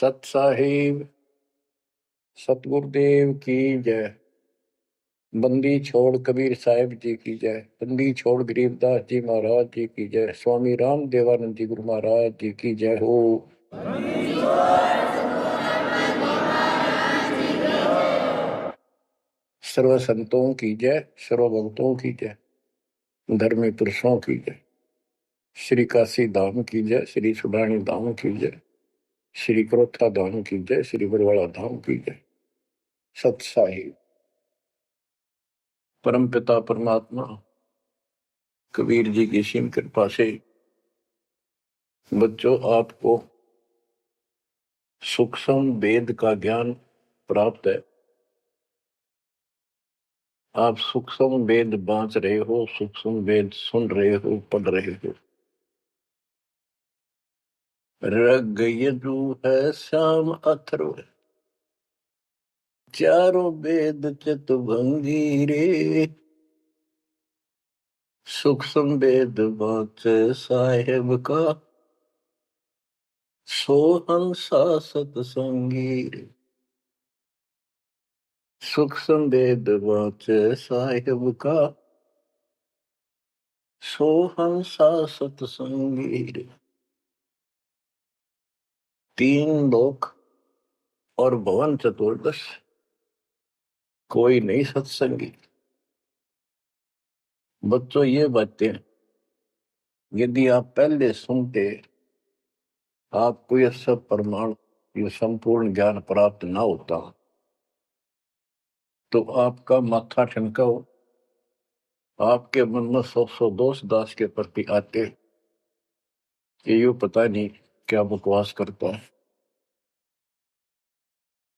सत साहिब सतगुरुदेव की जय। बंदी छोड़ कबीर साहिब जी की जय। बंदी छोड़ गरीबदास जी महाराज जी की जय। स्वामी राम देवानंद जी गुरु महाराज जी की जय हो। सर्व संतों की जय, सर्व भक्तों की जय, धर्मी पुरुषों की जय। श्री काशी धाम की जय, श्री सुडानी धाम की जय, श्री क्रोथा धाम की जय, श्री बरवाड़ा धाम की जय। सत साहिब परम पिता परमात्मा कबीर जी की सीम कृपा से बच्चों आपको सूक्ष्म वेद का ज्ञान प्राप्त है। आप सूक्ष्म वेद बांच रहे हो, सूक्ष्म वेद सुन रहे हो, पढ़ रहे हो। ऋग यजु है श्याम अथर्व, चारों वेद चितभंगी रे। सूक्ष्म वेद बांच साहेब का, सोहंसा सतसंगी रे। सूक्ष्म वेद बांच साहेब का, सोहंसा सतसंगी रे। तीन लोक और भवन चतुर्दश, कोई नहीं सत्संगी। बच्चों ये बातें यदि आप पहले सुनते, आपको यह सब प्रमाण, ये संपूर्ण ज्ञान प्राप्त ना होता, तो आपका माथा ठनका हो, आपके मन में सौ दोष दास के प्रति आते कि ये पता नहीं क्या बकवास करता है,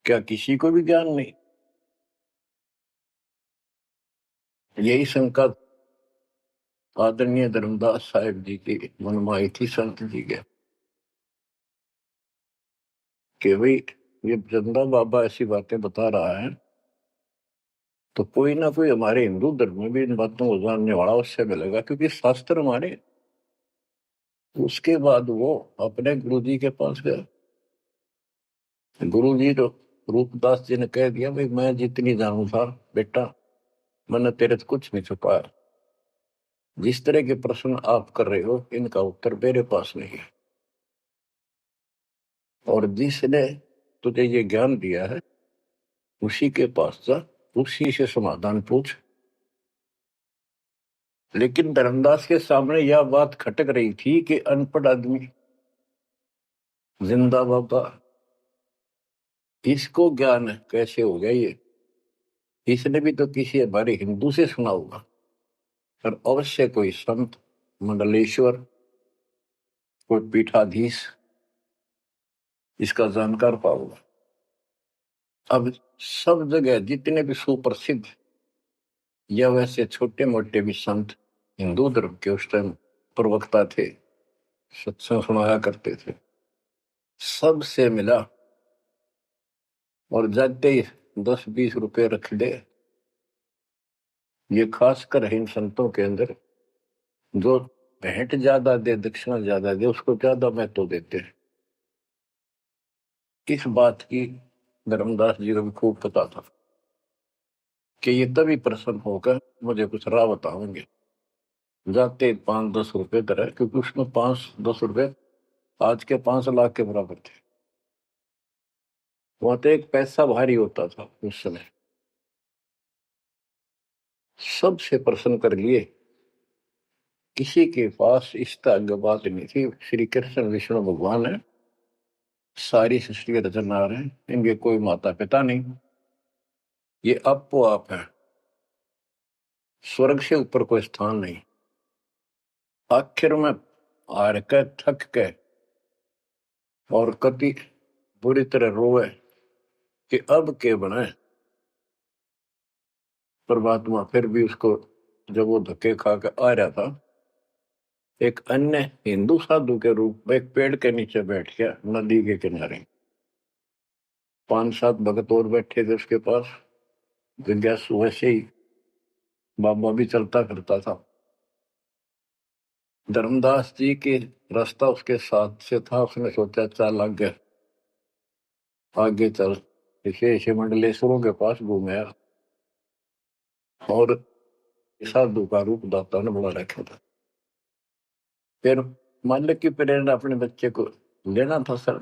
क्या किसी को भी ज्ञान नहीं। यही शंका आदरणीय धर्मदास साहिब जी के मन में आई थी संत जी के, कि भाई ये चंदा बाबा ऐसी बातें बता रहा है, तो कोई ना कोई हमारे हिंदू धर्म में भी इन बातों को जानने वाला उससे मिलेगा, क्योंकि शास्त्र हमारे। उसके बाद वो अपने गुरुजी के पास गया। गुरुजी तो रूपदास जी ने कह दिया, भाई मैं जितनी जानू था बेटा, मैंने तेरे से कुछ नहीं छुपाया। जिस तरह के प्रश्न आप कर रहे हो, इनका उत्तर मेरे पास नहीं है, और जिसने तुझे ये ज्ञान दिया है उसी के पास जा, उसी से समाधान पूछ। लेकिन धर्मदास के सामने यह बात खटक रही थी कि अनपढ़ आदमी, जिंदा बाबा, इसको ज्ञान कैसे हो गया ये? इसने भी तो किसी हमारे हिंदू से सुना होगा, और अवश्य कोई संत, मंडलेश्वर, कोई पीठाधीश इसका जानकार पाओगा। अब सब जगह जितने भी सुप्रसिद्ध या वैसे छोटे मोटे भी संत हिंदू धर्म के उस टाइम प्रवक्ता थे, सत्संग सुनाया करते थे, सबसे मिला और जाते ही 10-20 रुपए रख दे। ये खासकर इन संतों के अंदर जो भेंट ज्यादा दे, दक्षिणा ज्यादा दे, उसको ज्यादा महत्व देते हैं। इस बात की धर्मदास जी को भी खूब पता था कि ये तभी प्रसन्न होकर मुझे कुछ राह बताएंगे। जाते 5-10 रुपए तरह, क्योंकि उसमें 5-10 रुपए आज के 5 लाख के बराबर थे। वहां तो एक पैसा भारी होता था उस समय। सबसे प्रसन्न कर लिए, किसी के पास इस तरह बात नहीं थी। श्री कृष्ण विष्णु भगवान है, सारी सृष्टि के रचनहार हैं, इनके कोई माता पिता नहीं, ये आपो आप है, स्वर्ग से ऊपर कोई स्थान नहीं। आखिर में हार के, थक के और कति बुरी तरह रोए कि अब के बनाए। परमात्मा फिर भी उसको, जब वो धक्के खा के आ रहा था, एक अन्य हिंदू साधु के रूप में एक पेड़ के नीचे बैठ गया, नदी के किनारे। 5-7 भगत और बैठे थे उसके पास। जिज्ञासु वैसे ही बाबा भी चलता फिरता था। धर्मदास जी के रास्ता उसके साथ से था, उसने सोचा चल लग गया। आगे चल विशेष मंडलेश्वरों के पास घूमया और साधु का रूप दाता ने बना रखा था। फिर मालिक की प्रेरणा अपने बच्चे को लेना था सर।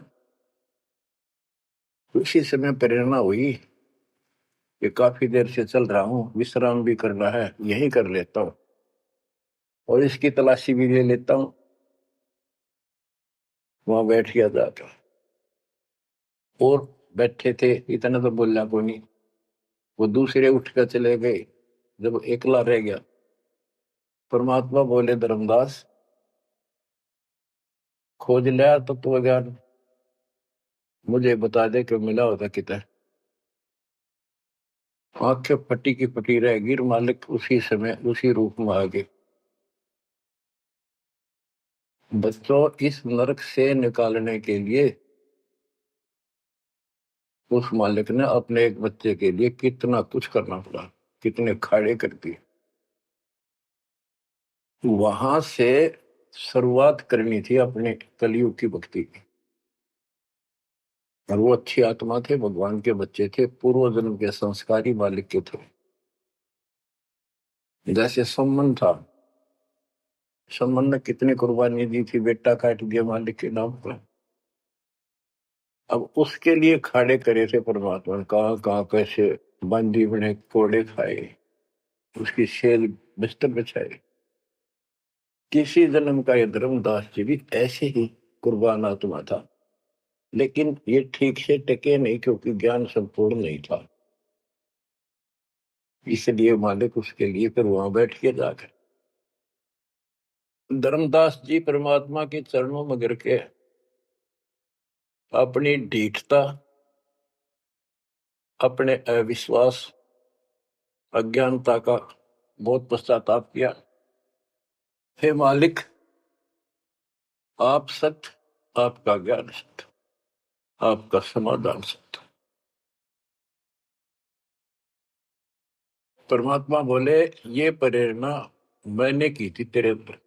उसी समय प्रेरणा हुई कि काफी देर से चल रहा हूँ, विश्राम भी करना है, यही कर लेता हूँ और इसकी तलाशी भी ले लेता हूँ। वहां बैठ गया जाकर और बैठे थे, इतना तो बोलना कोई नहीं। वो दूसरे उठ कर चले गए। जब एकला रह गया, परमात्मा बोले, धर्मदास खोज लिया तत्व ज्ञान, मुझे बता दे कि मिला होता कितना। आंखें फटी की फटी रह गिर, मालिक उसी समय उसी रूप में आ गए। बच्चों, इस नरक से निकालने के लिए उस मालिक ने अपने एक बच्चे के लिए कितना कुछ करना पड़ा, कितने खाड़े कर दिए। वहां से शुरुआत करनी थी अपने कलयुग की भक्ति की। और वो अच्छी आत्मा थे, भगवान के बच्चे थे, पूर्व जन्म के संस्कारी मालिक के थे। जैसे सम्मन था, सम्मन ने कितनी कुर्बानी दी थी, बेटा काट दिया मालिक के नाम पर। अब उसके लिए खाड़े करे थे परमात्मा ने, कहाँ कहाँ कैसे बंदी बने, कोड़े खाए, उसकी शेल बिस्तर बिछाए। किसी जन्म का ये धर्मदास जी भी ऐसे ही कुर्बान आत्मा था, लेकिन ये ठीक से टिके नहीं क्योंकि ज्ञान संपूर्ण नहीं था। इसलिए मालिक उसके लिए फिर वहां बैठ के जाकर धर्मदास जी परमात्मा के चरणों में गिर के अपनी ढीठता, अपने अविश्वास, अज्ञानता का बहुत पश्चाताप किया। हे मालिक, आप सत्य, आपका ज्ञान सत्य, आपका समाधान सत्य। परमात्मा बोले, ये प्रेरणा मैंने की थी तेरे ऊपर।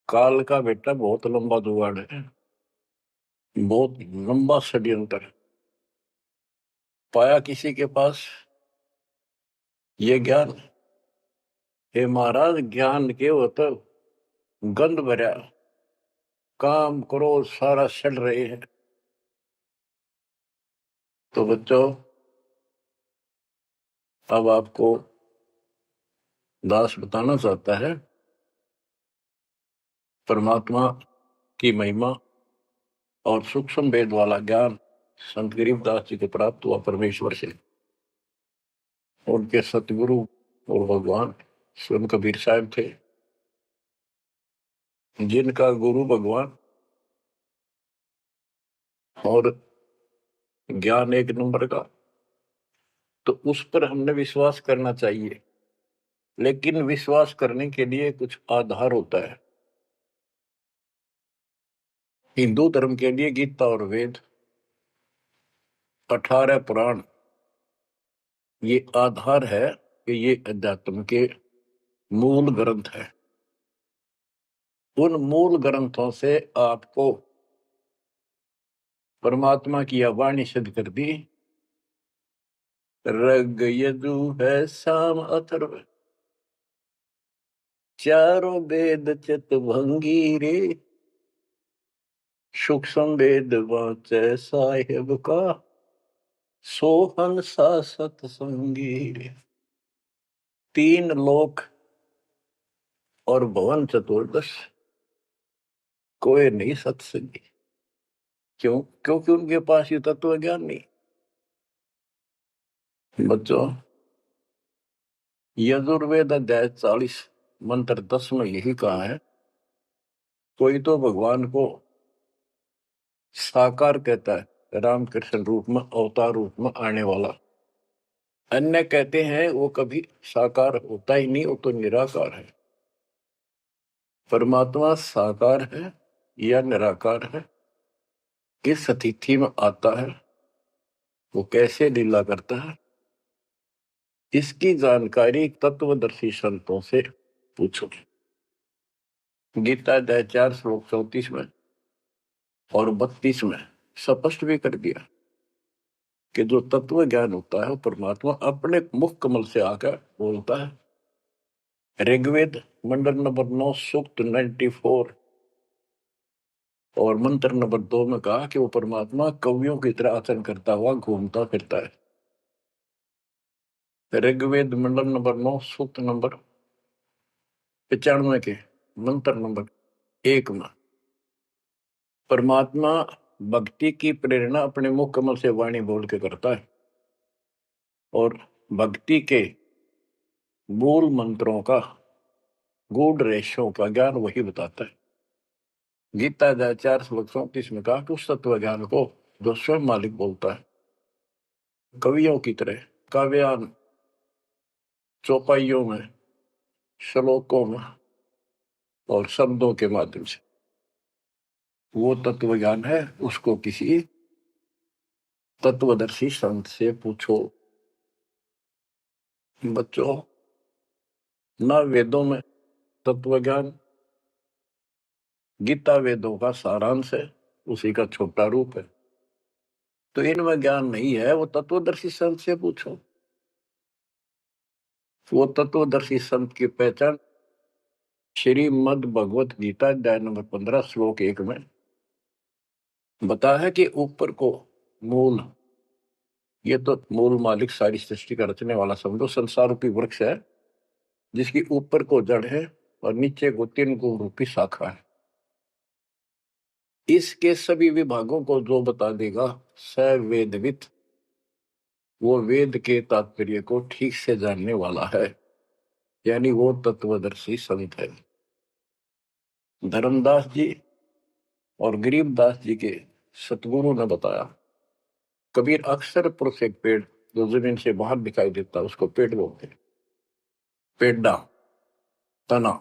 काल का बेटा बहुत लंबा जुगाड़ है, बहुत लंबा षड्यंत्र है। पाया किसी के पास ये ज्ञान, हे महाराज, ज्ञान के वो तो गंध भरा, काम क्रोध सारा सड़ रहे हैं। तो बच्चों, अब आपको दास बताना चाहता है परमात्मा की महिमा और सूक्ष्म वेद वाला ज्ञान संत गरीबदास जी को प्राप्त हुआ परमेश्वर से। उनके सतगुरु और भगवान स्वयं कबीर साहब थे, जिनका गुरु भगवान और ज्ञान एक नंबर का। तो उस पर हमने विश्वास करना चाहिए, लेकिन विश्वास करने के लिए कुछ आधार होता है। हिंदू धर्म के लिए गीता और वेद, 18 पुराण, ये आधार है कि ये अध्यात्म के मूल ग्रंथ है। उन मूल ग्रंथों से आपको परमात्मा की वाणी सिद्ध कर दी। ऋग यजु है साम अथर्व, चारों वेद चित भंगी रे, सूक्ष्म वेद वाचे साहेब का, सोहन सा सतसंगी रे। 3 लोक और भवन चतुर्दश, कोई नहीं सत्संगी। क्यों? क्योंकि उनके पास ये तत्व ज्ञान नहीं। बच्चों, यजुर्वेद अध्याय 40 मंत्र 10 में यही कहा है, कोई तो भगवान को साकार कहता है, रामकृष्ण रूप में, अवतार रूप में आने वाला। अन्य कहते हैं वो कभी साकार होता ही नहीं, वो तो निराकार है। परमात्मा साकार है या निराकार है, किस स्थिति में आता है, वो कैसे लीला करता है, इसकी जानकारी तत्वदर्शी संतों से पूछो। गीता अध्याय 4 श्लोक 34 में और 32 में स्पष्ट भी कर दिया कि जो तत्व ज्ञान होता है वो परमात्मा अपने मुख कमल से आकर बोलता है। ऋग्वेद मंडल नंबर 9 सूक्त 94 और मंत्र नंबर 2 में कहा कि वो परमात्मा कवियों की तरह आचरण करता हुआ घूमता फिरता है। ऋग्वेद मंडल नंबर 9 सूक्त नंबर 95 के मंत्र नंबर 1 में परमात्मा भक्ति की प्रेरणा अपने मुख कमल से वाणी बोल के करता है और भक्ति के मूल मंत्रों का गूढ़ रहस्यों का ज्ञान वही बताता है। गीता अध्याय 4 श्लोक 34 में कहा कि उस तत्व ज्ञान को जो स्वयं मालिक बोलता है कवियों की तरह काव्यान चौपाइयों में श्लोकों में और शब्दों के माध्यम से वो तत्व ज्ञान है, उसको किसी तत्वदर्शी संत से पूछो। बच्चों, ना वेदों में तत्व ज्ञान, गीता वेदों का सारांश है, उसी का छोटा रूप है। तो इनमें ज्ञान नहीं है, वो तत्वदर्शी संत से पूछो। वो तत्वदर्शी संत की पहचान श्रीमद् भगवत गीता अध्याय नंबर 15 श्लोक 1 में बता है कि ऊपर को मूल, ये तो मूल मालिक सारी सृष्टि का रचने वाला समझो संसार रूपी वृक्ष है जिसकी ऊपर को जड़ है और नीचे को 3 गुण रूपी शाखा है। इसके सभी विभागों को जो बता देगा स वेदवित, वो वेद के तात्पर्य को ठीक से जानने वाला है, यानी वो तत्वदर्शी संत है। धर्मदास जी और गरीबदास जी के सतगुरु ने बताया, कबीर अक्सर पुरुष एक पेड़ जो जमीन से बाहर दिखाई देता उसको पेड़ बोलते हैं, पेड़ा तना।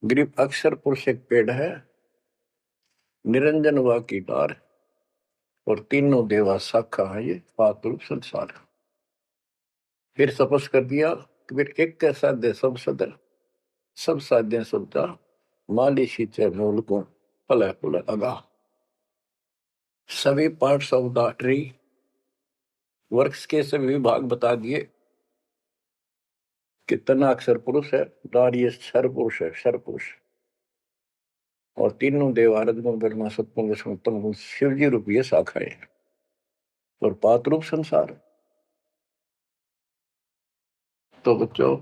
गरीब अक्सर पुरुष एक पेड़ है, निरंजन व की डार और तीनों देवा शाखा है, ये पातुल संसार। फिर स्पष्ट कर दिया कबीर एक के साध्य सब सदर, सब साध्य सबदा माली सींचे मूल को फल फूल अगा। सभी पार्ट्स ऑफ द ट्री, वृक्ष के सभी विभाग बता दिए कि तना अक्षर पुरुष है, डार ये क्षर पुरुष है, क्षर पुरुष, और तीनों देव आराधना ब्रह्मा सत्पुरुष विष्णु गुण शिव जी रूपी शाखाएं और पात रूप संसार। तो बच्चों,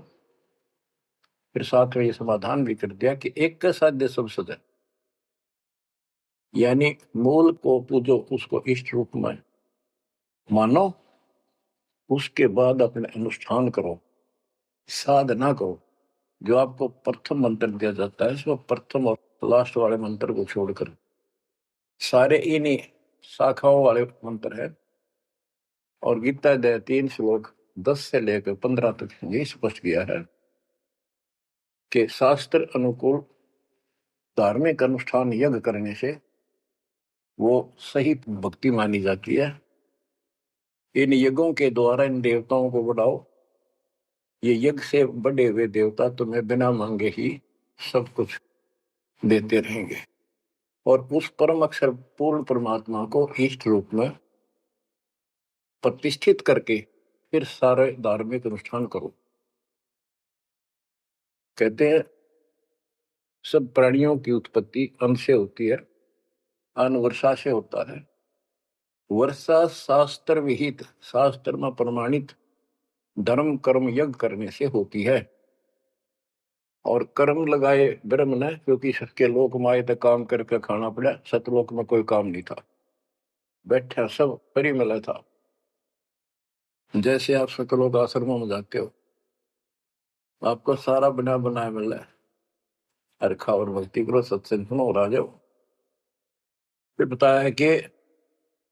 फिर साथ में ये समाधान भी कर दिया कि एक का साध्य सब सदन, यानी मूल को पूजो, उसको इष्ट रूप में मानो, उसके बाद अपने अनुष्ठान करो, साधना करो। जो आपको प्रथम मंत्र दिया जाता है इसमें प्रथम और लास्ट वाले मंत्र को छोड़कर सारे इन्हीं शाखाओं वाले मंत्र है। और गीता अध्याय 3 श्लोक 10 से लेकर 15 तक यही स्पष्ट किया है कि शास्त्र अनुकूल धार्मिक अनुष्ठान यज्ञ करने से वो सही भक्ति मानी जाती है। इन यज्ञों के द्वारा इन देवताओं को बढ़ाओ, ये यज्ञ से बड़े हुए देवता तुम्हें बिना मांगे ही सब कुछ देते रहेंगे। और उस परम अक्षर पूर्ण परमात्मा को इष्ट रूप में प्रतिष्ठित करके फिर सारे धार्मिक अनुष्ठान करो। कहते हैं सब प्राणियों की उत्पत्ति अन्न से होती है, अन्न वर्षा से होता है। वर्षा शास्त्र विहित, शास्त्र में प्रमाणित धर्म कर्म यज्ञ करने से होती है। और कर्म लगाए ब्रह्म ने, क्योंकि सबके लोक माए तक काम करके खाना पड़ा, सतलोक में कोई काम नहीं था, बैठा सब परी मिला था। जैसे आप सकलोक आश्रमों में जाते हो, आपको सारा बना बनाया मिल रहा है, हर खाओ और भक्ति करो, सत्संग सुनो और आ जाओ। फिर बताया है कि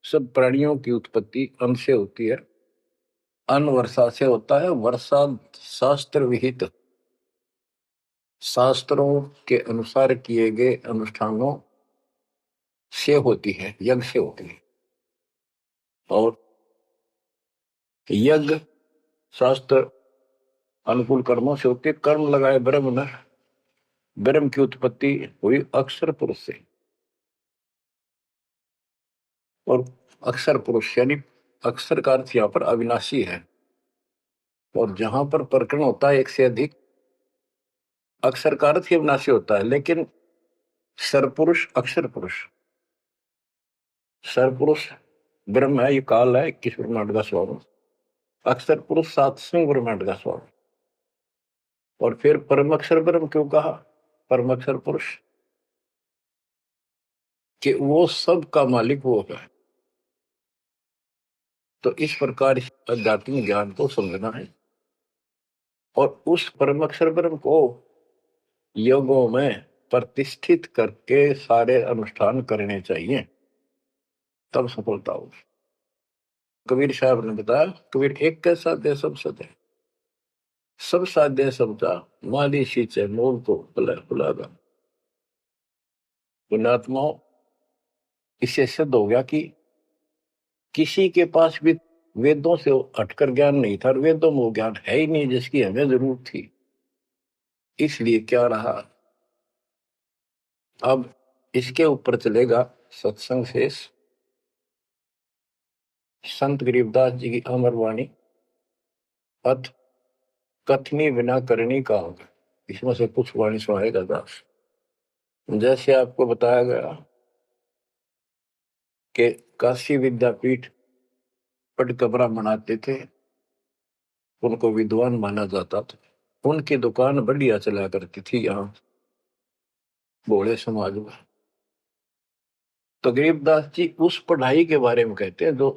सब प्राणियों की उत्पत्ति अन्न से होती है, अन्न वर्षा से होता है। वर्षा शास्त्र विहित, शास्त्रों के अनुसार किए गए अनुष्ठानों से होती है, यज्ञ से होती है। और यज्ञ शास्त्र अनुकूल कर्मों से होती है। कर्म लगाए ब्रह्म ने, ब्रह्म की उत्पत्ति हुई अक्षर पुरुष से। और अक्षर पुरुष यानी अक्षर का अर्थ यहाँ पर अविनाशी है। और जहां पर प्रकरण होता है एक से अधिक, अक्षर का अर्थ ही अविनाशी होता है। लेकिन सरपुरुष अक्षर पुरुष, सरपुरुष ब्रह्म है, ये काल है 21 ब्रह्मांड का स्वरूप, अक्षर पुरुष 7वें ब्रह्मांड का स्वरूप। और फिर परम अक्षर ब्रह्म क्यों कहा, परम अक्षर पुरुष, कि वो सब का मालिक वो है। तो इस प्रकार आध्यात्मिक ज्ञान को समझना है और उस परम अक्षर ब्रह्म को योगों में प्रतिष्ठित करके सारे अनुष्ठान करने चाहिए, तब सफलता होगी। कबीर साहब ने बताया, कबीर एक कैसा दे सब सदे, सब साध्य सबका माली सींचे मोल को बुलागा। पुण्यात्माओं, इससे सिद्ध हो गया कि किसी के पास भी वेदों से हटकर ज्ञान नहीं था, वेदों में वो ज्ञान है ही नहीं जिसकी हमें जरूरत थी। इसलिए क्या रहा, अब इसके ऊपर चलेगा सत्संग शेष, संत गरीबदास जी की अमर वाणी, अथ कथनी बिना करनी का होगा। इसमें से कुछ वाणी सुनाएगा दास। जैसे आपको बताया गया कि काशी विद्यापीठ पट कबरा बनाते थे, उनको विद्वान माना जाता था, उनकी दुकान बढ़िया चला करती थी यहाँ भोले समाज में। तो गरीबदास जी उस पढ़ाई के बारे में कहते हैं जो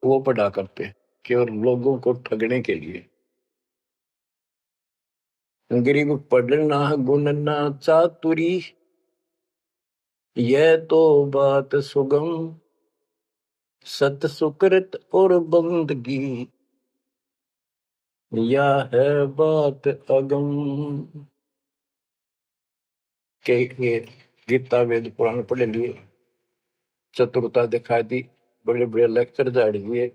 वो पढ़ा करते, केवल लोगों को ठगने के लिए। गरीब पढ़ना गुणना चातुरी, यह तो बात सुगम, सत सुकृत और बंदगी, या है बात अगम। के गीता वेद पुराण पढ़े लिए, चतुरता दिखा दी, बड़े बड़े लेक्चर झाड़ दिए,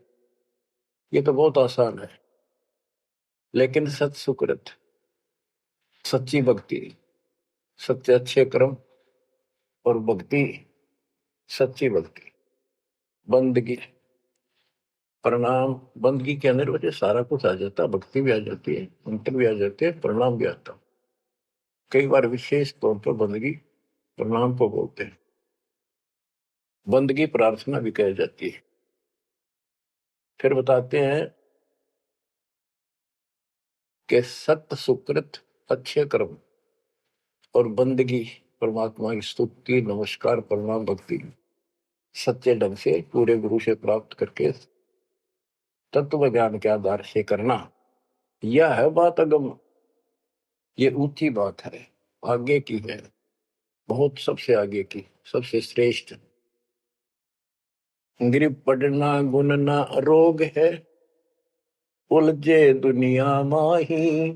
ये तो बहुत आसान है। लेकिन सत सुकृत, सच्ची भक्ति, सच्चे अच्छे कर्म और भक्ति, सच्ची भक्ति, बंदगी, प्रणाम, बंदगी के अंदर वजह सारा कुछ आ जाता, भक्ति भी आ जाती है, मंत्र भी आ जाते हैं, प्रणाम भी आता। कई बार विशेष तौर पर बंदगी प्रणाम को बोलते हैं, बंदगी प्रार्थना भी कही जाती है। फिर बताते हैं कि सत्य सुकृत अच्छे कर्म और बंदगी, परमात्मा की स्तुति नमस्कार प्रणाम भक्ति सच्चे ढंग से पूरे गुरु से प्राप्त करके तत्व ज्ञान के आधार से करना, यह है बात अगम, ये ऊंची बात है, आगे की है, बहुत सबसे आगे की, सबसे श्रेष्ठ। गिर पड़ना गुनना रोग है, उलझे दुनिया माही,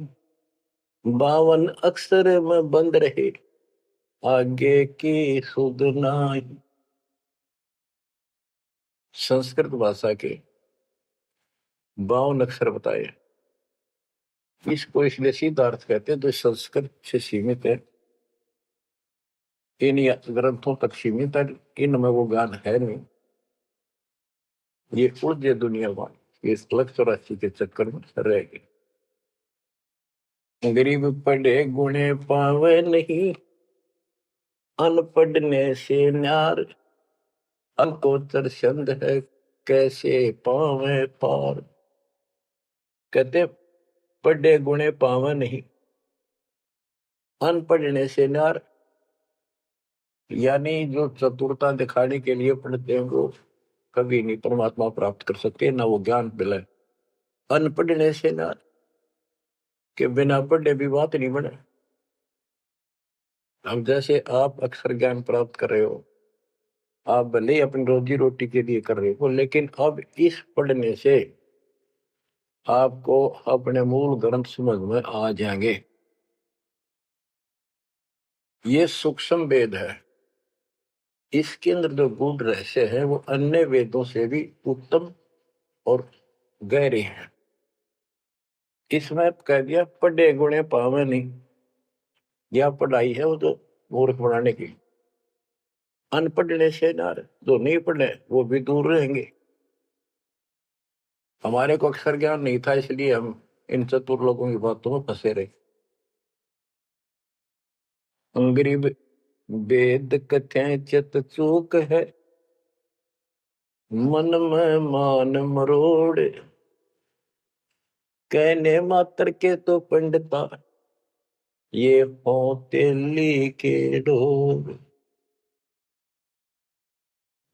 52 अक्षर में बंद रहे, आगे की सुध नाही। संस्कृत भाषा के 52 अक्षर बताए, इसको इसलिए सीधा अर्थ कहते हैं जो संस्कृत से सीमित है, इन ग्रंथों तक सीमित है, इनमें वो ज्ञान है नहीं, ये उलझे दुनिया में, ये 184 के चक्कर में रह गए। गरीब पढ़े गुणे पावे नहीं, अनपढ़ने से न्यार, अनकोचर छंद है कैसे पावे पार। कहते पढ़े गुणे पावे नहीं, अनपढ़ने से न्यार, यानी जो चतुरता दिखाने के लिए पढ़ते हैं वो कभी नहीं परमात्मा प्राप्त कर सकते, ना वो ज्ञान मिले। अनपढ़ने से न्यार, के बिना पढ़े भी बात नहीं बने। अब जैसे आप अक्षर ज्ञान प्राप्त कर रहे हो, आप भले ही अपनी रोजी रोटी के लिए कर रहे हो, लेकिन अब इस पढ़ने से आपको अपने मूल ग्रंथ समझ में आ जाएंगे। ये सूक्ष्म वेद है, इसके अंदर जो गूढ़ रहस्य है वो अन्य वेदों से भी उत्तम और गहरे हैं। इसमें कह दिया पढ़े गुणे पावे नहीं, यह पढ़ाई है वो तो मूर्ख बनाने की, अनपढ़ने से ना, जो नहीं पढ़े वो भी दूर रहेंगे। हमारे को अक्षर ज्ञान नहीं था, इसलिए हम इन चतुर लोगों की बातों में फंसे रहे। गरीब वेद कथें चित चूक है, मन में मान मरोड़, कहने मात्र के तो पंडिता, ये होते लिखे ढोर।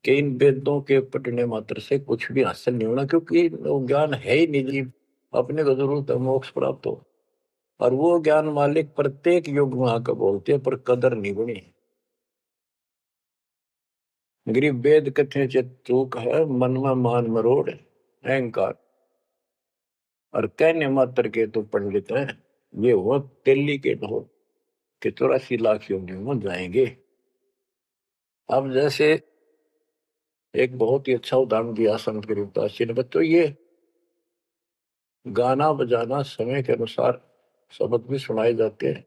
कि इन वेदों के पढ़ने मात्र से कुछ भी हासिल नहीं होना, क्योंकि वो ज्ञान है ही नहीं जी। अपने को जरूरत है मोक्ष प्राप्त हो, और वो ज्ञान मालिक प्रत्येक युग में आकर बोलते हैं, पर कदर नहीं बनी। गरीब वेद कथे चित चूक है, मन में मान मरोड़, अहंकार, और कहने मात्र के तो पंडित हैं, ये वो दिल्ली के ढोल के 84 लाख योनियों में जाएंगे। अब जैसे एक बहुत ही अच्छा उदाहरण दिया संत गरीबदास जी ने, बच्चों ये गाना बजाना समय के अनुसार शब्द भी सुनाए जाते हैं,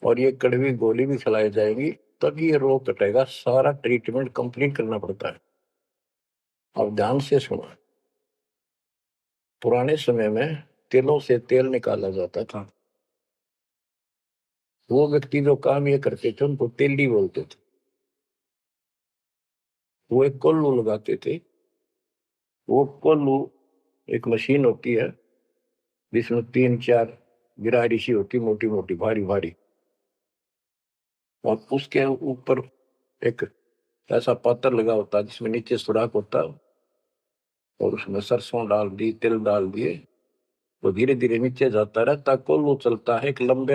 और ये कड़वी गोली भी खिलाई जाएगी, तभी ये रोग कटेगा। सारा ट्रीटमेंट कंप्लीट करना पड़ता है। अब ध्यान से सुनो। पुराने समय में तिलों से तेल निकाला जाता था। वो व्यक्ति जो काम ये करते थे उनको तेली बोलते थे। वो एक कोल्लू लगाते थे। वो कोल्लू एक मशीन होती है जिसमें 3-4 गिरारी सी होती, मोटी मोटी भारी भारी, और उसके ऊपर एक ऐसा पात्र लगा होता है जिसमें नीचे सुराख होता है, और उसमें सरसों डाल दी, तिल डाल दिए, तो धीरे धीरे नीचे जाता रहता। कोल्लू चलता है एक लंबा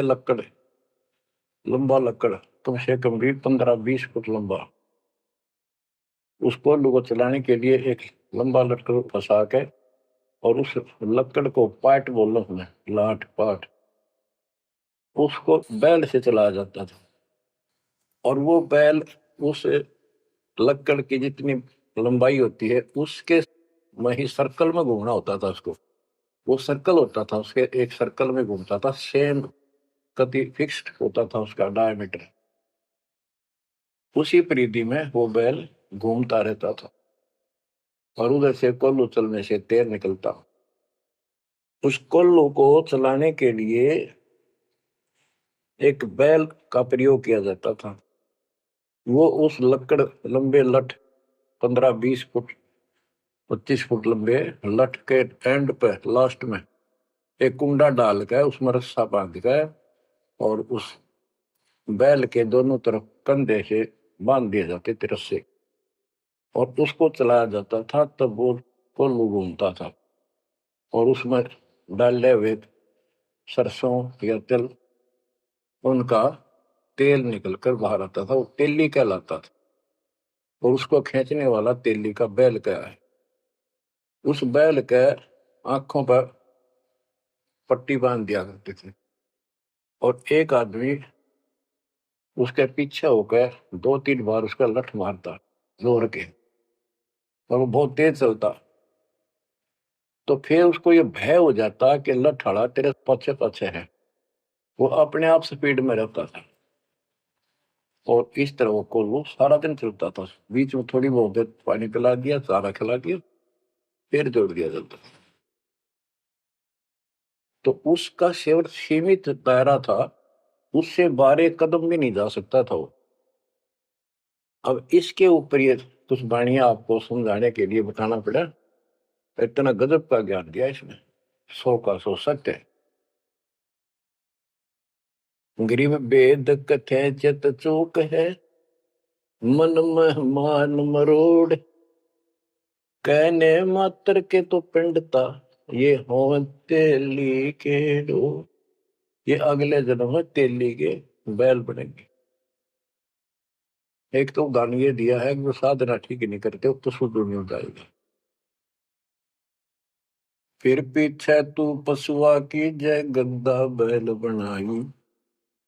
लकड़, कम से कम भी 15-20 फुट लंबा। उस कोल्लू को चलाने के लिए एक लंबा लकड़ फंसा के, और उस लकड़ को पाट बोल उसमें लाठ पाट, उसको बैल से चलाया जाता था। और वो बैल उस लकड़ की जितनी लंबाई होती है उसके में ही सर्कल में घूमना होता था उसको। वो सर्कल होता था, उसके एक सर्कल में घूमता था, सेम कति फिक्स्ड होता था उसका डायमीटर। उसी परिधि में वो बैल घूमता रहता था, और उधर से कोल्लू चलने से तेल निकलता। उस कोल्लू को चलाने के लिए एक बैल का प्रयोग किया जाता था। वो उस लकड़ लंबे लठ 15-20 फुट 25 फुट लंबे लठ के एंड पे लास्ट में एक कुंडा डाल कर उसमें रस्सा बांध कर, और उस बैल के दोनों तरफ कंधे से बांध दिए जाते थे रस्से, और उसको चलाया जाता था। तब वो कोल्लू घूमता था, और उसमें डाले हुए सरसों या तिल, उनका तेल निकलकर बाहर आता था। वो तेली कहलाता था, और उसको खींचने वाला तेली का बैल क्या है। उस बैल के आंखों पर पट्टी बांध दिया करते थे, और एक आदमी उसके पीछे होकर 2-3 बार उसका लठ मारता जोर के, और वो बहुत तेज चलता। तो फिर उसको ये भय हो जाता कि लठ तेरे पीछे पीछे है। वो अपने आप स्पीड में रहता था, और इस तरह वो कोल्हू सारा दिन चलता था। बीच में थोड़ी बहुत देर पानी पिला दिया, चारा खिला दिया, फिर जोड़ दिया जाता। तो उसका केवल सीमित दायरा था, उससे 12 कदम भी नहीं जा सकता था वो। अब इसके ऊपर ये कुछ वाणियां आपको समझाने के लिए बताना पड़ा। इतना गजब का ज्ञान दिया इसने, 100 का 100 सत्य है। गरीब वेद कथे चित चूक है, मन में मान मरोड़, कहने मात्र के तो पिंडता, ये हो तेली के डो। ये अगले जन्म में तेली के बैल बनेंगे। एक तो उदाहरण ये दिया है कि वो साधना ठीक नहीं करते तो शुद्ध नहीं हो जाएगा। फिर पीछे तू पशुआ की जय गद्दा बैल बनाई,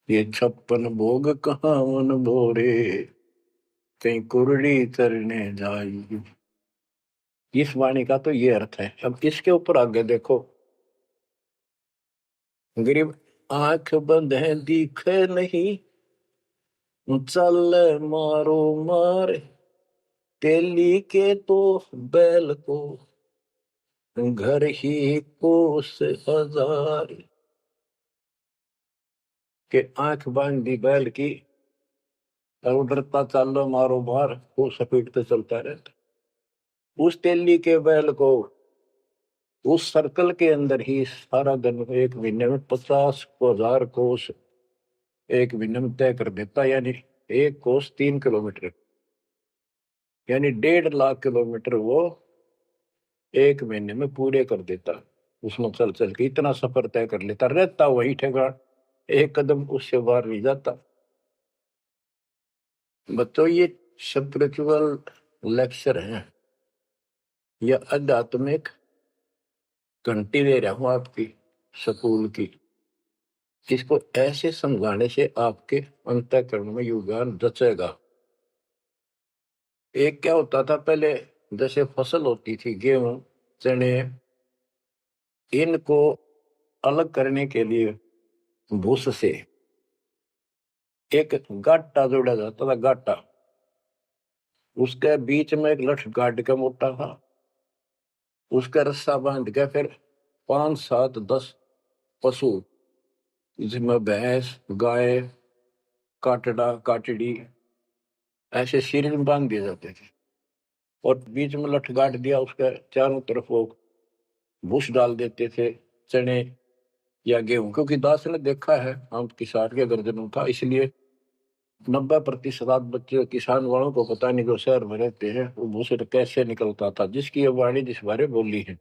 ये 56 भोग कहाँ मन भोरे, कहीं कुरड़ी चरने जाई। इस वाणी का तो ये अर्थ है। अब इसके ऊपर आगे देखो। गरीब आंख बंद है दिखे नहीं, चल मारो मार तेली के तो बैल को घर ही कोस हजार। के आंख बांध दी बैल की और उधरता चालो मारो मार, वो सपेटते चलता रहता। उस तेली के बैल को उस सर्कल के अंदर ही सारा दिन एक महीने में 50,000 कोस एक महीने में तय कर देता, यानी एक कोस 3 किलोमीटर, यानी 1.5 लाख किलोमीटर वो एक महीने में पूरे कर देता। उसमें चल चल के इतना सफर तय कर लेता, रहता वही ठेगा, एक कदम उससे बाहर नहीं जाता। बच्चों ये स्पिरिचुअल लेक्चर है या आध्यात्मिक घंटी दे रहा हूं आपकी स्कूल की। इसको ऐसे समझाने से आपके अंतःकरण में योगदान रचेगा। एक क्या होता था पहले, जैसे फसल होती थी गेहूं चने, इनको अलग करने के लिए भूस से एक गाटा जोड़ा जाता था, गाटा। उसके बीच में एक लठ गाड़ के मोटा था, उसका रस्सा बांध के फिर 5 7 10 पशु, जिसमें भैंस गाय काटड़ा काटड़ी ऐसे शरीर में बांध दिए जाते थे, और बीच में लठ गाड़ दिया, उसके चारों तरफ वो भूस डाल देते थे, चने या गेहूं। क्योंकि दास ने देखा है, हम किसान के गर्जनों था, इसलिए 90% बच्चे किसान वालों को पता नहीं, जो शहर में रहते हैं, वो भूसे कैसे निकलता था, जिसकी ये वाणी जिस बारे बोली है।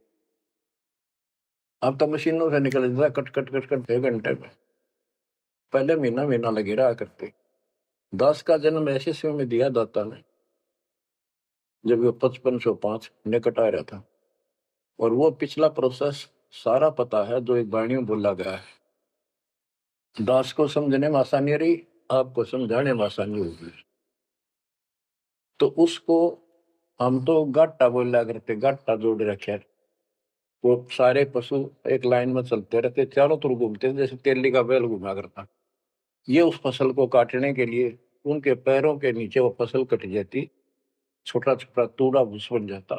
अब तो मशीनों से निकल जाता, कट कट कट कट 1 घंटे में। पहले महीना महीना लगे रहा करते। दास का जन्म ऐसे समय में दिया दाता ने जब वो 5505 निकट आ रहा था, और वो पिछला प्रोसेस सारा पता है जो एक वाणी में बोला गया है। दास को समझने में आसानी रही, आपको समझाने में आसानी होगी। तो उसको हम तो गाटा बोला करते, गाटा जोड़ रखे। वो सारे पशु एक लाइन में चलते रहते, चारों तरफ घूमते, जैसे तेली का बैल घुमा करता। ये उस फसल को काटने के लिए उनके पैरों के नीचे वो फसल कट जाती, छोटा छोटा तूड़ा भूस बन जाता।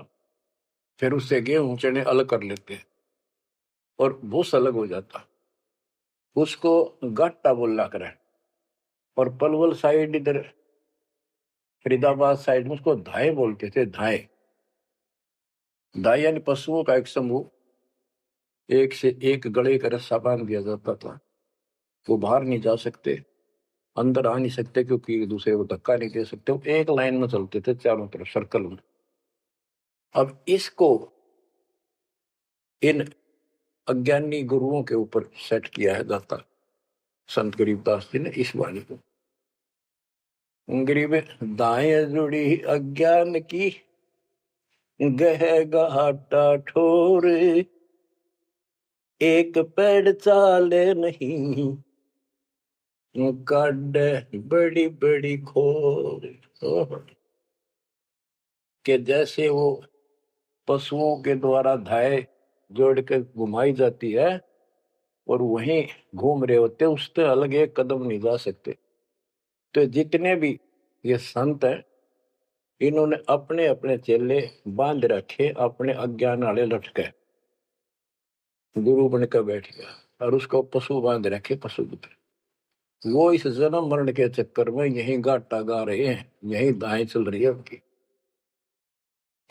फिर उससे गेहूं चने अलग कर लेते और भूस अलग हो जाता। उसको गाटा बोला करे। और पलवल साइड इधर फरीदाबाद साइड में उसको धाए बोलते थे, धाए। धाए यानी पशुओं का एक समूह, एक से एक गले का रस्सा बांध दिया जाता था। वो बाहर नहीं जा सकते, अंदर आ नहीं सकते, क्योंकि एक दूसरे को धक्का नहीं दे सकते। वो एक लाइन में चलते थे चारों तरफ सर्कल में। अब इसको इन अज्ञानी गुरुओं के ऊपर सेट किया है दाता संत गरीबदास जी ने इस वाणी को। गरीब दाएं जुड़ी अज्ञान की गह घाटा ठोर, एक पेड़ चाले नहीं काट बड़ी बड़ी खोर। के जैसे वो पशुओं के द्वारा धाए जोड़ के घुमाई जाती है और वहीं घूम रहे होते, उससे अलग एक कदम नहीं जा सकते। तो जितने भी ये संत हैं, इन्होंने अपने अपने चेले बांध रखे, अपने अज्ञान वाले लटके। गुरु बनकर बैठ गया और उसको पशु बांध रखे, पशु पुत्र। वो इस जन्म मरण के चक्कर में यही गाटा गा रहे हैं, यही दाएं चल रही है उनकी।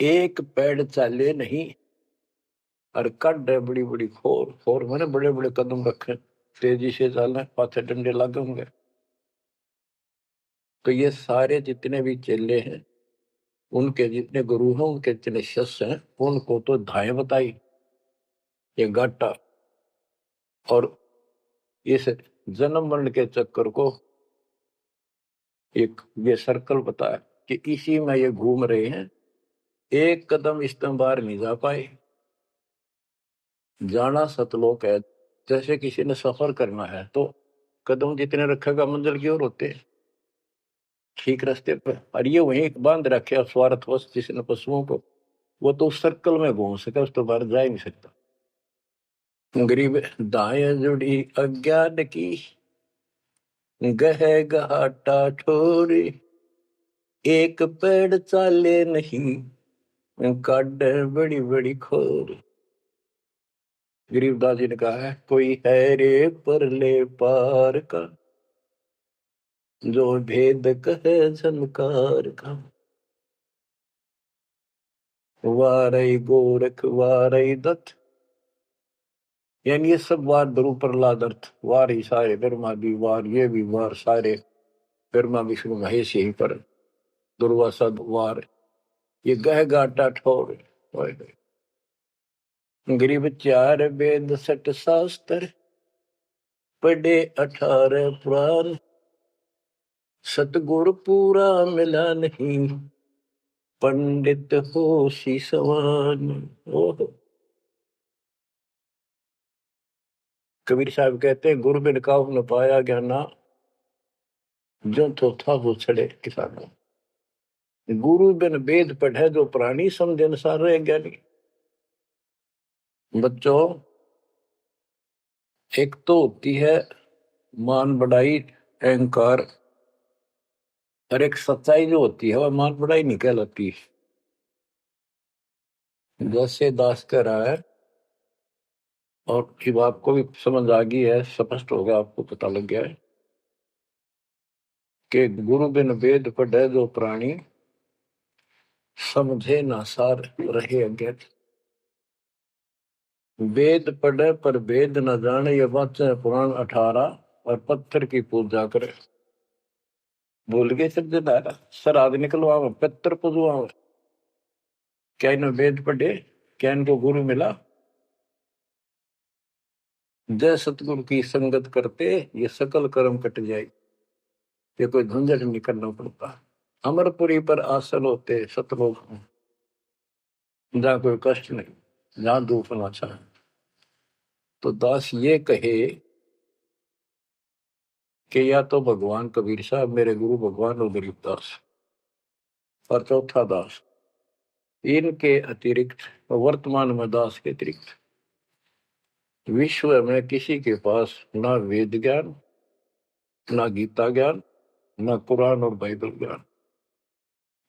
एक पेड़ चाले नहीं और कड है बड़ी बड़ी खोर। खोर मैंने बड़े बड़े कदम रखे, तेजी से चलना, पाथे डंडे लगे होंगे। तो ये सारे जितने भी चेले हैं, उनके जितने गुरु हैं, उनके जितने शिष्य हैं, उनको तो धाए बताई ये गाटा, और इस जन्म मरण के चक्कर को एक ये सर्कल बताया कि इसी में ये घूम रहे हैं। एक कदम इस तरह बाहर नहीं जा पाए। जाना सतलोक है। जैसे किसी ने सफर करना है तो कदम जितने रखेगा मंजिल की ओर होते हैं, ठीक रास्ते पर। और ये वहीं बांध रखे स्वार्थवश जिसने पशुओं को, वो तो उस सर्कल में घूम सके, उस तो बाहर जा ही नहीं सकता। गरीब दाएं जुड़ी अज्ञान की गह घाटा ठोरे, एक पेड़ चाले नहीं, काट बड़ी बड़ी खोर। गरीबदास जी ने कहा है, कोई है रे परले पार का, जो भेद कहे झनकार का। वारई गोरख वारई दत्त, यानी ये सब वार द्रु प्रहलाद अर्थ, वार ही सारे ब्रह्मा भी वार, ये भी वार, सारे ब्रह्मा विष्णु महेश यही पर दुर्वासा वार। ये गह गाटा ठोर, गरीब चार वेद सठ शास्त्र, पढ़े 18 पुराण, सतगुर पूरा मिला नहीं, पंडित हो सी सवान। ओह, कबीर साहब कहते हैं, गुरु बिन काहू न पाया ज्ञाना, जो तो था वो छड़े किसाना। गुरु बिन वेद पढ़े जो प्राणी, समझ अनुसार रहे ज्ञानी। बच्चों, एक तो होती है मान बढ़ाई अहंकार, और एक सच्चाई जो होती है वह मान बढ़ाई नहीं कहलाती। जैसे दास कह रहा है, और जब आपको भी समझ आ गई है, स्पष्ट हो गया, आपको पता लग गया है कि गुरु बिन वेद पढ़े जो प्राणी, समझे ना सार रहे अज्ञात। वेद पढ़े पर वेद न जाने, ये वाचे पुराण 18, और पत्थर की पूजा करे। भूल गए सिद्धदारा, श्राद्ध निकलवावे, पत्थर पूजवावे। क्या इन्हें वेद पढ़े, क्या इनको गुरु मिला? जय सतगुरु की संगत करते, ये सकल कर्म कट जाए, ये कोई झंझट नहीं करना पड़ता। अमरपुरी पर आसन होते सतलोक में, जहाँ कोई कष्ट नहीं, जहाँ दुख ना चाहे। तो दास ये कहे कि या तो भगवान कबीर साहब मेरे गुरु भगवान और गरीबदास, और चौथा दास, इनके अतिरिक्त, वर्तमान में दास के अतिरिक्त विश्व में किसी के पास ना वेद ज्ञान, ना गीता ज्ञान, ना कुरान और बाइबल ज्ञान,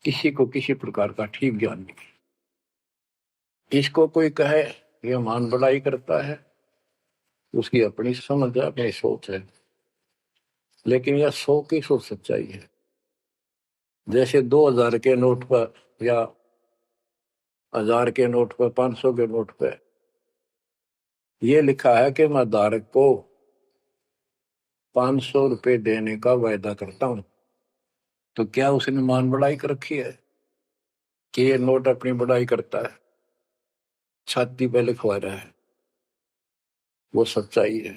किसी को किसी प्रकार का ठीक ज्ञान नहीं। इसको कोई कहे ये मान बढ़ाई करता है, उसकी अपनी समझ है, अपनी सोच है, लेकिन यह 100% सच्चाई है। जैसे 2000 के नोट पर, या 1000 के नोट पर, 500 के नोट पर यह लिखा है कि मैं धारक को 500 रुपए देने का वायदा करता हूं, तो क्या उसने मान बढ़ाई कर रखी है कि ये नोट अपनी बढ़ाई करता है, छाती पे लिखवा रहा है? वो सच्चाई है,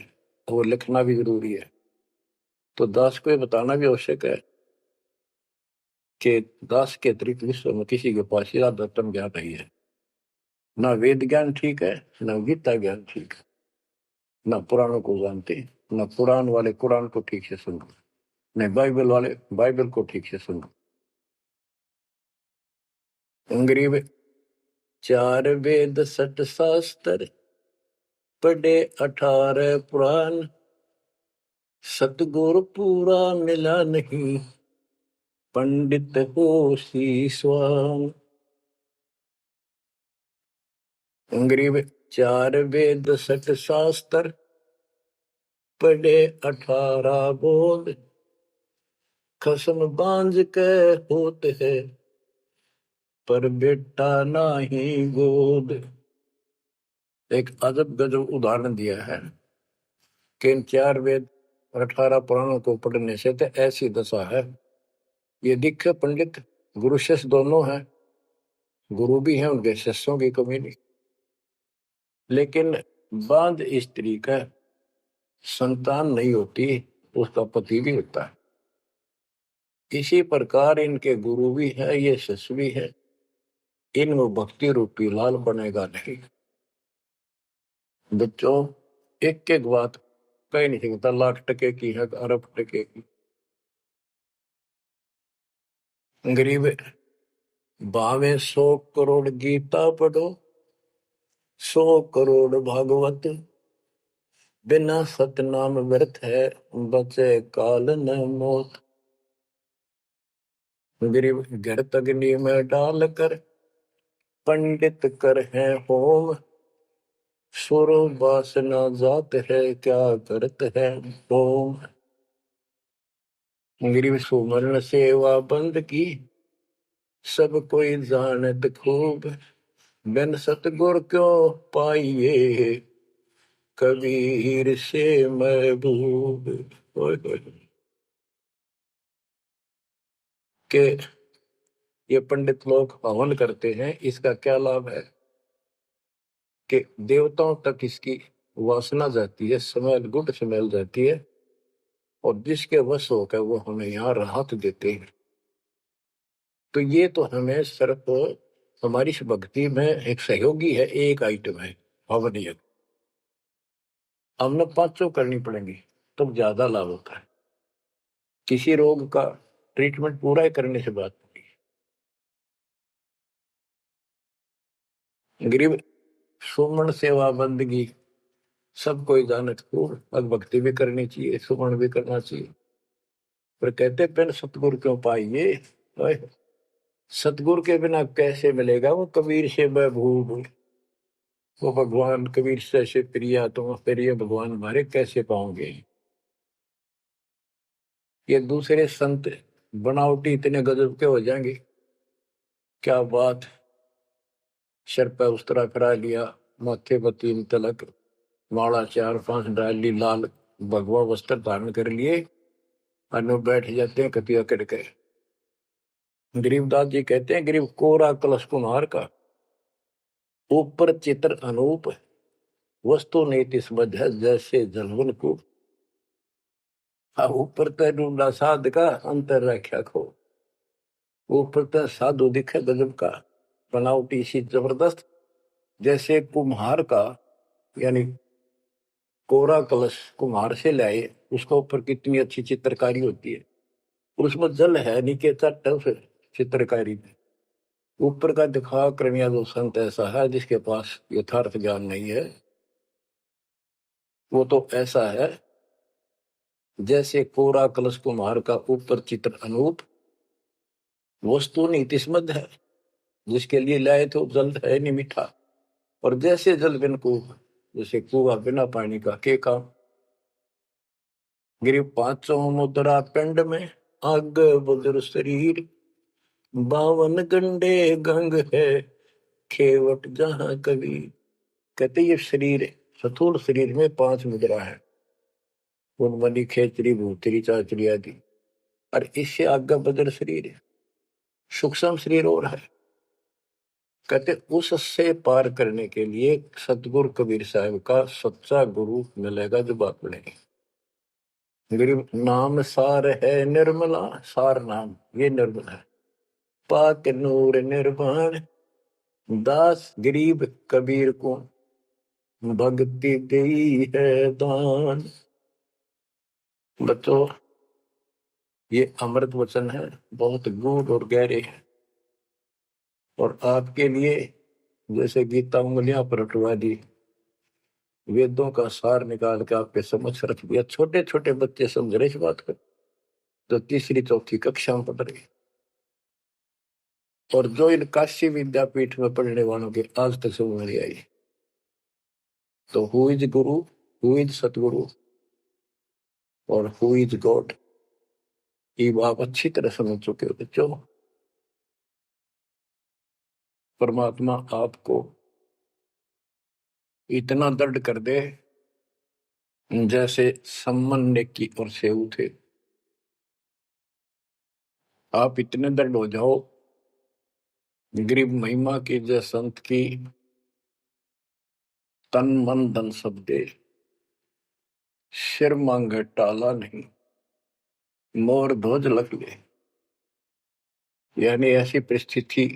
वो लिखना भी जरूरी है। तो दास को ये बताना भी आवश्यक है कि दास के अतिरिक्त विश्व में किसी के पास आध्यात्म ज्ञान नहीं है। ना वेद ज्ञान ठीक है, ना गीता ज्ञान ठीक है, ना पुराणों को जानते, ना पुराण वाले कुरान को ठीक से सुनो, नहीं बाइबल वाले बाइबल को ठीक से सुनो। अंग्रेज 4 वेद 60 शास्त्र, पढ़े 18 पुराण, सतगुरु पूरा मिला नहीं, पंडित हो शीशवान। अंग्रेज 4 वेद 60 शास्त्र, पढ़े 18 बोध, खसम बांझ के होते है, पर बेटा नाही गोद। एक अजब गजब उदाहरण दिया है कि इन 4 वेद और 18 पुराणों को पढ़ने से तो ऐसी दशा है, ये दिखे पंडित गुरु शिष्य दोनों हैं, गुरु भी हैं, उनके शिष्यों की कमी नहीं, लेकिन बांध स्त्री का संतान नहीं होती, उसका पति भी होता है। इसी प्रकार इनके गुरु भी है, ये शिष्य भी है, इनमें भक्ति रूपी लाल बनेगा नहीं। बच्चों, एक एक बात कहीं नहीं सकता, लाख टके की है, अरब टके की। गरीब भावे 100 करोड़ गीता पढ़ो, 100 करोड़ भागवत, बिना सतनाम व्यर्थ है, बचे काल न मोत। गरीब घृत अग्नि में डाल कर, पंडित कर है होम। सुर वासना जात है, क्या करत है होम। गरीब सुमरण सेवा बंद की, सब कोई जानत खूब। बिन सतगुर क्यों पाइए, कबीर से महबूब। ओए होए। के ये पंडित लोग हवन करते हैं, इसका क्या लाभ है कि देवताओं तक इसकी वासना जाती है, स्मेल, गुड स्मेल जाती है, और जिसके वश होकर वो हमें यहाँ राहत देते हैं। तो ये तो हमें सिर्फ हमारी इस भक्ति में एक सहयोगी है, एक आइटम है हवन यज्ञ। हमने पांचों करनी पड़ेंगी तब तो ज्यादा लाभ होता है। किसी रोग का ट्रीटमेंट पूरा ही करने से बात नहीं। गरीब सुमन सेवा बंदगी, सब कोई जानत खूब। अब भक्ति भी करनी चाहिए, सुमन भी करना चाहिए, पर कहते बिन सतगुरु क्यों पाइए। ओए, सतगुरु के बिना कैसे मिलेगा वो कबीर से महबूब। वो भगवान कबीर से प्रिया, तुम प्रिय भगवान हमारे कैसे पाओगे। ये दूसरे संत बनावटी इतने गजब के हो जाएंगे, क्या बात। सिर पर उस्तरा करा लिया, माथे पर 3 तिलक, माला 4-5 डाल ली, लाल भगवा वस्त्र धारण कर लिए, और बैठ जाते हैं कतिया करके। गरीबदास जी कहते हैं, गरीब कोरा कलश कुम्हार का, ऊपर चित्र अनूप। वस्तु नीति समझ है, जैसे जलवन को। ऊपर तो ढूंढा साध का, अंतर रख्या खो। ऊपर तो साधु दिखे गजब का, बनावटी सी जबरदस्त, जैसे कुम्हार का, यानी कोरा कलश कुम्हार से लाए, उसका ऊपर कितनी अच्छी चित्रकारी होती है, उसमें जल है, नीचे चट है उस चित्रकारी में। ऊपर का दिखा क्रमिया जो संत ऐसा है जिसके पास यथार्थ ज्ञान नहीं है, वो तो ऐसा है जैसे कोरा कलश कुम्हार का, ऊपर चित्र अनूप। वस्तु नीतिस्मद है, जिसके लिए लाए तो जल है नहीं मीठा। और जैसे जल बिन कुआं, जैसे कुआं बिना पानी का के काम। गिरी पांचों मुद्रा पिंड में, आग बुजुर्ग शरीर। 52 गंडे गंग है, खेवट जहां कवि। कहते ये शरीर, स्थूल शरीर में 5 मुद्रा है, उनमनी खेचरी भूतरी चाचरी आदि। और इससे आगे बदर शरीर है, सूक्ष्म शरीर और है। कहते उससे पार करने के लिए सतगुरु कबीर साहब का सच्चा गुरु मिलेगा जो बात बनेगी। गरीब नाम सार है निर्मला, सार नाम ये निर्मल है। पाक नूर निर्वाण, दास गरीब कबीर को भक्ति दी है दान। बच्चों, ये अमृत वचन है, बहुत गूढ़ और गहरे है, और आपके लिए जैसे गीता उंगलियां पर उठवा दी, वेदों का सार निकाल के आपके समक्ष रख दिया। छोटे छोटे बच्चे समझ रहे इस बात को, जो तीसरी चौथी कक्षा में पढ़ रहे, और जो इन काशी विद्यापीठ में पढ़ने वालों के आज तक समझ नहीं आई। तो who is Guru, who is सतगुरु, और हु इज गॉड, ये आप अच्छी तरह समझ चुके हो बच्चों। परमात्मा आपको इतना दृढ़ कर दे, जैसे सम्मन की और सेऊ थे, आप इतने दृढ़ हो जाओ। गरीब महिमा की जय संत की, तन मन धन सब दे, सिर मांगे टाला नहीं, मोर ध्वज लग ले। यानी ऐसी परिस्थिति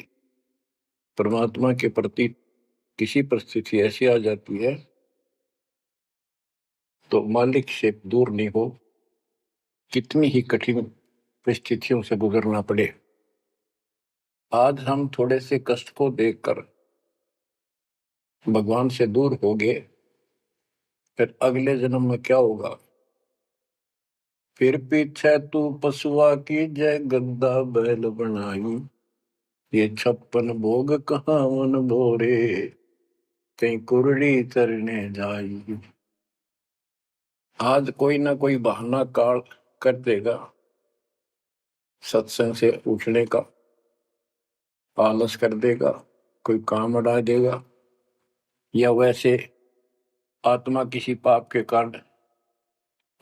परमात्मा के प्रति, किसी परिस्थिति ऐसी आ जाती है तो मालिक से दूर नहीं हो, कितनी ही कठिन परिस्थितियों से गुजरना पड़े। आज हम थोड़े से कष्ट को देखकर भगवान से दूर हो गए, फिर अगले जन्म में क्या होगा? फिर पीछे तू पशुआ की जय गद्दा बैल बनाई, ये 56 भोग कहाँ मन भोरे, कहीं कुरड़ी चरने जाई। आज कोई ना कोई बहाना काल कर देगा सत्संग से उठने का, आलस कर देगा, कोई काम अड़ा देगा, या वैसे आत्मा किसी पाप के कारण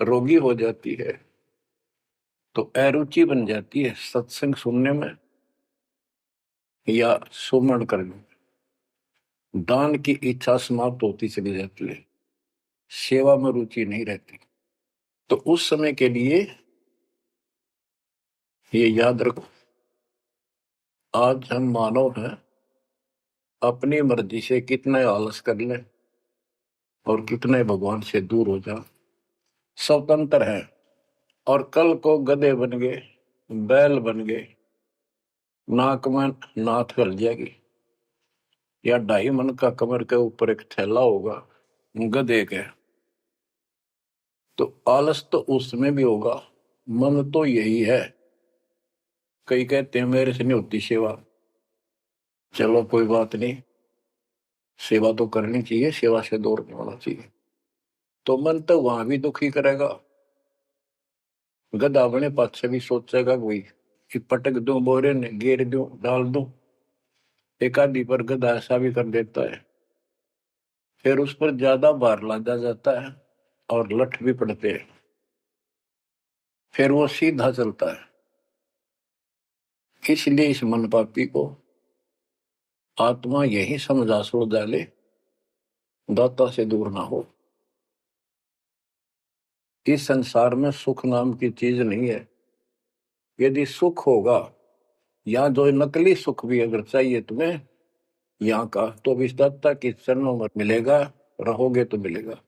रोगी हो जाती है तो अरुचि बन जाती है सत्संग सुनने में या सुमरण करने में, दान की इच्छा समाप्त होती चली जाती है, सेवा में रुचि नहीं रहती। तो उस समय के लिए ये याद रखो, आज हम मानव हैं, अपनी मर्जी से कितने आलस कर लें और कितने भगवान से दूर हो जाए, स्वतंत्र है। और कल को गधे बन गए, बैल बन गए, नाक में नाथ गल जाएगी, या 2.5 मन का कमर के ऊपर एक थैला होगा गधे के, तो आलस तो उसमें भी होगा। मन तो यही है। कई कहते हैं मेरे से नहीं होती सेवा, चलो कोई बात नहीं, सेवा तो करनी चाहिए, सेवा से दूर नहीं होना चाहिए। तो मन तो वहां भी दुखी करेगा, गधा बने पास से भी सोचेगा कि पटक दूं बोरे ने, घेर दूं, डाल दूं। एक आदि पर गधा ऐसा भी कर देता है, फिर उस पर ज्यादा भार लादा जाता है और लठ भी पड़ते हैं, फिर वो सीधा चलता है। इसलिए इस मन पापी को आत्मा यही समझा सुड़ डाले, दाता से दूर ना हो। इस संसार में सुख नाम की चीज नहीं है। यदि सुख होगा, या जो नकली सुख भी अगर चाहिए तुम्हें यहाँ का, तो इस दाता के चरणों में मिलेगा, रहोगे तो मिलेगा।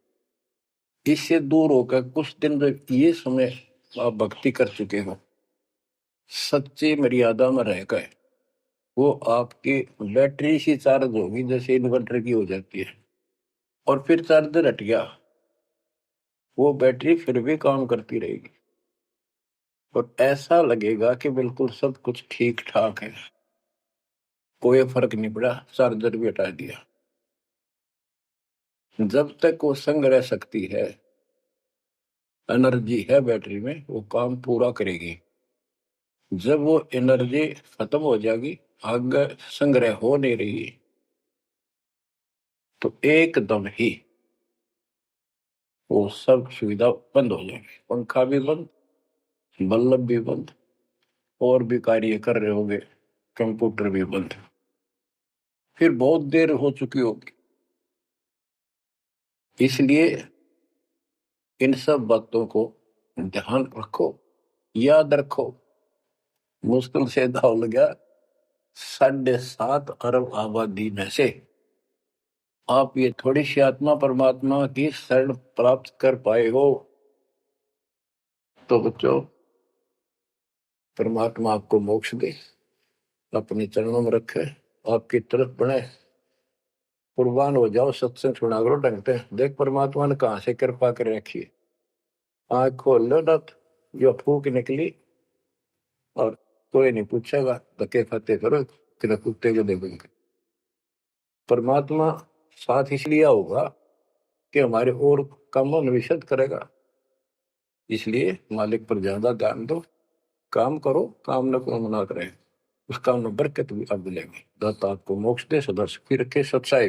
इससे दूर होकर कुछ दिन जब ये समय आप भक्ति कर चुके हो, सच्ची मर्यादा में रह गए, वो आपकी बैटरी सी चार्ज होगी जैसे इन्वर्टर की हो जाती है, और फिर चार्जर हट गया, वो बैटरी फिर भी काम करती रहेगी और ऐसा लगेगा कि बिल्कुल सब कुछ ठीक ठाक है, कोई फर्क नहीं पड़ा, चार्जर भी हटा दिया। जब तक वो संग रह सकती है, एनर्जी है बैटरी में, वो काम पूरा करेगी। जब वो एनर्जी खत्म हो जाएगी, आगे संग्रह हो नहीं रही, तो एकदम ही वो सब सुविधा बंद हो जाएगी, पंखा भी बंद, बल्ब भी बंद, और भी कार्य कर रहे होंगे, कंप्यूटर भी बंद, फिर बहुत देर हो चुकी होगी। इसलिए इन सब बातों को ध्यान रखो, याद रखो। मुश्किल से दाव लगा 7.5 अरब आबादी में से आप ये थोड़ी सी आत्मा परमात्मा की शरण प्राप्त कर पाए हो, तो बच्चों परमात्मा आपको मोक्ष दे, अपने चरणों में रखे, आपकी तरफ बढ़े, कुर्बान हो जाओ, सत्संग सुना करो ढंग से। देख परमात्मा ने कहां से कृपा कर रखी है, आंख खोल लो ना, जो फूक निकली और कोई नहीं पूछेगा, धक्के खाते करो कि कुत्ते को देखोगे। परमात्मा साथ इसलिए होगा कि हमारे और कामों में विशद करेगा, इसलिए मालिक पर ज्यादा ध्यान दो, काम करो, काम न को मना करें, उस काम में बरकत भी आप मिलेंगे। दाता आपको मोक्ष दे, सदा सुखी रखे, सत्साई।